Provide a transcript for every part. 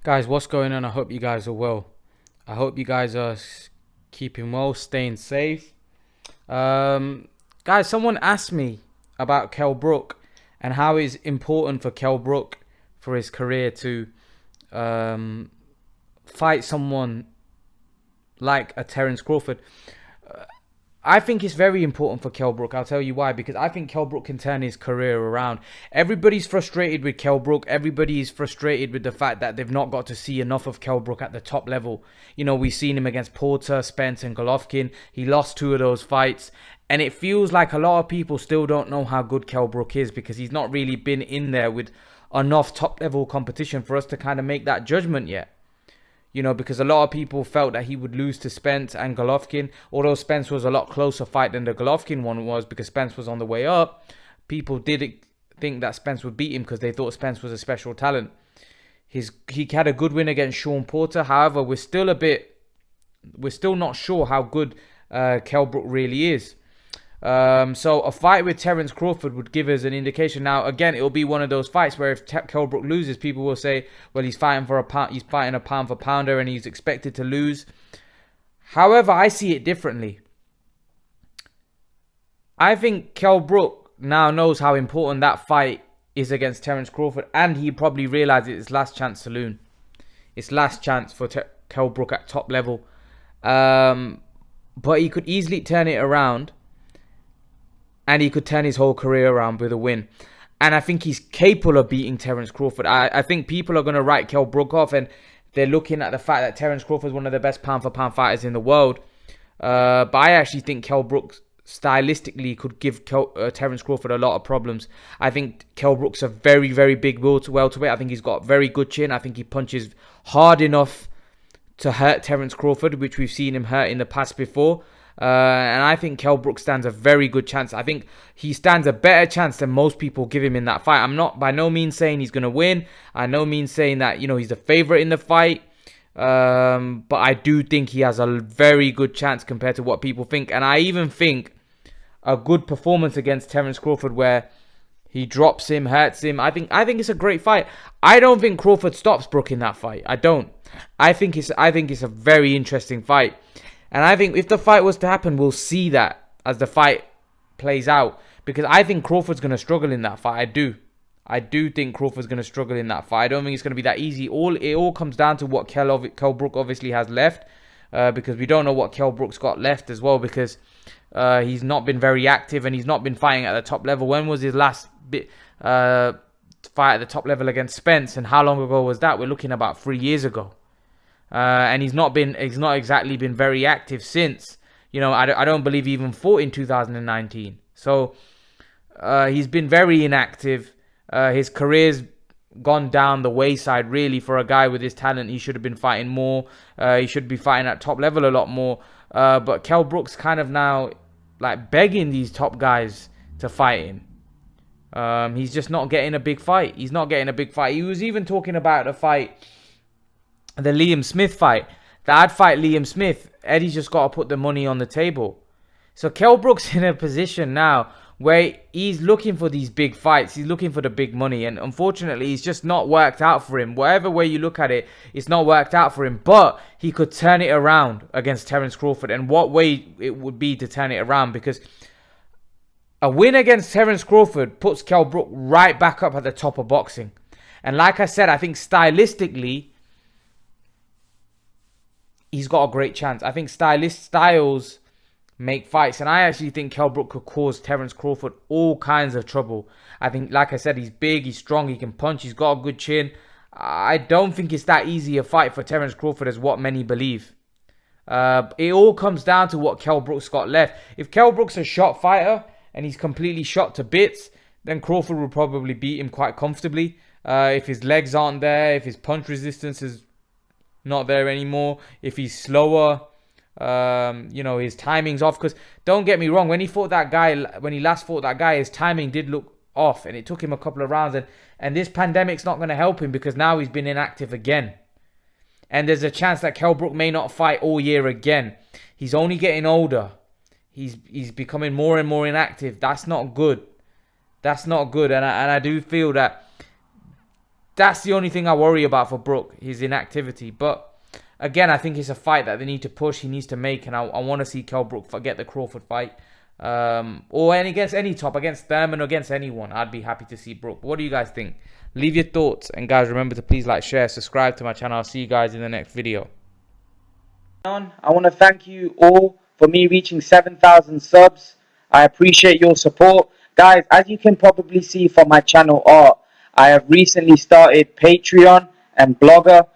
Guys, what's going on? I hope you guys are well. I hope you guys are keeping well, staying safe. Guys, someone asked me about Kell Brook and how it's important for Kell Brook for his career to um, fight someone like a Terence Crawford. I think it's very important for Kell Brook. I'll tell you why. Because I think Kell Brook can turn his career around. Everybody's frustrated with Kell Brook. Everybody is frustrated with the fact that they've not got to see enough of Kell Brook at the top level. You know, we've seen him against Porter, Spence and Golovkin. He lost 2 of those fights. And it feels like a lot of people still don't know how good Kell Brook is because he's not really been in there with enough top level competition for us to kind of make that judgment yet. You know, because a lot of people felt that he would lose to Spence and Golovkin. Although Spence was a lot closer fight than the Golovkin one was because Spence was on the way up. People did think that Spence would beat him because they thought Spence was a special talent. He had a good win against Sean Porter. However, we're still not sure how good Kell Brook really is. So a fight with Terence Crawford would give us an indication. Now, again, it'll be one of those fights where if Kell Brook loses, people will say, well, he's fighting a pound for pounder and he's expected to lose. However, I see it differently. I think Kell Brook now knows how important that fight is against Terence Crawford, and he probably realized it's last chance saloon. It's last chance for Kell Brook at top level. But he could easily turn it around. And he could turn his whole career around with a win. And I think he's capable of beating Terence Crawford. I think people are going to write Kell Brook off. And they're looking at the fact that Terence Crawford is one of the best pound-for-pound fighters in the world. But I actually think Kell Brook stylistically could give Terence Crawford a lot of problems. I think Kell Brook's a very, very big welterweight. I think he's got very good chin. I think he punches hard enough to hurt Terence Crawford, which we've seen him hurt in the past before. And I think Kell Brook stands a very good chance. I think he stands a better chance than most people give him in that fight. I'm not by no means saying he's going to win. I no means saying that, you know, he's the favorite in the fight. But I do think he has a very good chance compared to what people think. And I even think a good performance against Terence Crawford where he drops him, hurts him. I think it's a great fight. I don't think Crawford stops Brook in that fight. I don't. I think it's a very interesting fight. And I think if the fight was to happen, we'll see that as the fight plays out. Because I think Crawford's going to struggle in that fight. I do think Crawford's going to struggle in that fight. I don't think it's going to be that easy. It all comes down to what Kell Brook obviously has left. Because we don't know what Kell Brook's got left as well. Because he's not been very active and he's not been fighting at the top level. When was his last fight at the top level against Spence? And how long ago was that? We're looking about 3 years ago. And he's not exactly been very active since. You know, I don't believe he even fought in 2019. So he's been very inactive. His career's gone down the wayside, really, for a guy with his talent. He should have been fighting more. He should be fighting at top level a lot more. But Kell Brook's kind of now like begging these top guys to fight him. He's just not getting a big fight. He was even talking about the fight, the Liam Smith fight. That I'd fight Liam Smith. Eddie's just got to put the money on the table. So Kell Brook's in a position now where he's looking for these big fights. He's looking for the big money. And unfortunately, it's just not worked out for him. Whatever way you look at it, it's not worked out for him. But he could turn it around against Terence Crawford. And what way it would be to turn it around. Because a win against Terence Crawford puts Kell Brook right back up at the top of boxing. And like I said, I think stylistically, he's got a great chance. I think styles make fights. And I actually think Kell Brook could cause Terence Crawford all kinds of trouble. I think, like I said, he's big, he's strong, he can punch, he's got a good chin. I don't think it's that easy a fight for Terence Crawford as what many believe. It all comes down to what Kell Brook's got left. If Kell Brook's a shot fighter and he's completely shot to bits, then Crawford will probably beat him quite comfortably. If his legs aren't there, if his punch resistance is not there anymore, if he's slower, his timing's off. Because don't get me wrong, when he last fought that guy, his timing did look off, and it took him a couple of rounds. And this pandemic's not going to help him because now he's been inactive again, and there's a chance that Kell Brook may not fight all year again. He's only getting older. He's becoming more and more inactive. That's not good. And I do feel that That's the only thing I worry about for Brook, his inactivity. But again, I think it's a fight that they need to push. He needs to make, and I want to see Kell Brook get the Crawford fight, or against any top, against Thurman, or against anyone. I'd be happy to see Brook. What do you guys think? Leave your thoughts, and guys, remember to please like, share, subscribe to my channel. I'll see you guys in the next video. I want to thank you all for me reaching 7,000 subs. I appreciate your support. Guys, as you can probably see from my channel art, I have recently started Patreon and Blogger.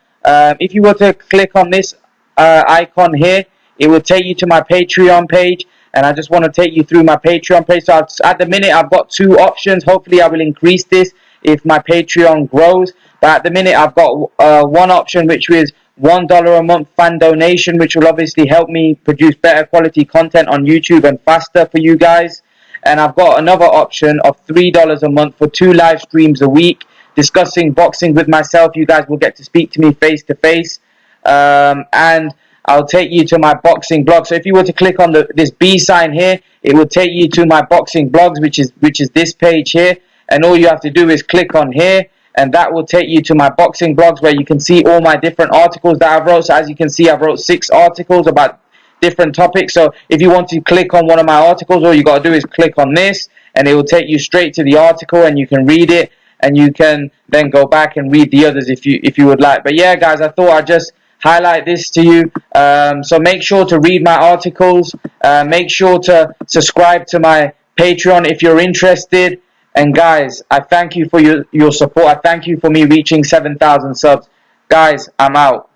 If you were to click on this icon here, it will take you to my Patreon page. And I just want to take you through my Patreon page. So at the minute, I've got 2 options. Hopefully, I will increase this if my Patreon grows. But at the minute, I've got one option, which is $1 a month fan donation, which will obviously help me produce better quality content on YouTube and faster for you guys. And I've got another option of $3 a month for 2 live streams a week discussing boxing with myself. You guys will get to speak to me face to face. And I'll take you to my boxing blog. So if you were to click on this B sign here, it will take you to my boxing blogs, which is this page here. And all you have to do is click on here, and that will take you to my boxing blogs where you can see all my different articles that I've wrote. So as you can see, I've wrote 6 articles about different topics. So if you want to click on one of my articles, all you got to do is click on this, and it will take you straight to the article, and you can read it, and you can then go back and read the others if you would like. But yeah, guys, I thought I'd just highlight this to you. So make sure to read my articles. Make sure to subscribe to my Patreon if you're interested. And guys, I thank you for your support. I thank you for me reaching 7,000 subs. Guys, I'm out.